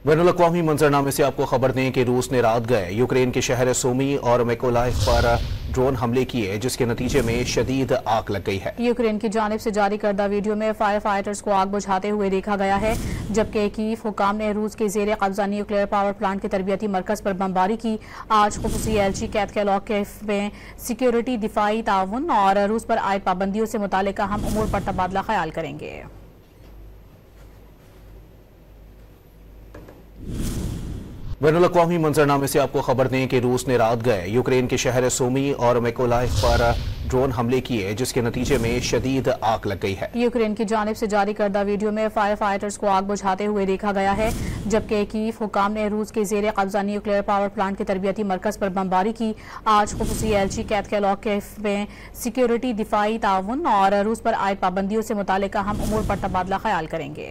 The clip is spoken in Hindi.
बैनुल-अक़वामी मंजरनामे से आपको खबर दें कि रूस ने रात गए यूक्रेन के शहर सूमी और मिकोलाइव पर ड्रोन हमले किए, जिसके नतीजे में शदीद आग लग गई है। यूक्रेन की जानिब से जारी करदा वीडियो में फायर फाइटर्स को आग बुझाते हुए देखा गया है, जबकि कीव हुकाम ने रूस के जेर कब्जा न्यूक्लियर पावर प्लांट के तरबियती मरकज पर बमबारी की। आज खुसूसी एलची कैथकेलॉग में सिक्योरिटी, दिफाई ताउन और रूस पर आयद पाबंदियों से मुतालिक अहम उमूर पर तबादला ख्याल करेंगे। बैनुल-अक़वामी मंजरनामे से आपको खबर दें कि रूस ने रात गए यूक्रेन के शहर सूमी और मिकोलाइव पर ड्रोन हमले किए, जिसके नतीजे में शदीद आग लग गई है। यूक्रेन की जानिब से जारी करदा वीडियो में फायर फाइटर्स को आग बुझाते हुए देखा गया है, जबकि कीव हुकाम ने रूस के जेर कब्जा न्यूक्लियर पावर प्लांट के तरबियती मरकज पर बमबारी की। आज खुसूसी एलची कैथकेलॉग में सिक्योरिटी, दिफाई ताउन और रूस पर आयद पाबंदियों से मुतालिक अहम उमूर पर तबादला ख्याल करेंगे।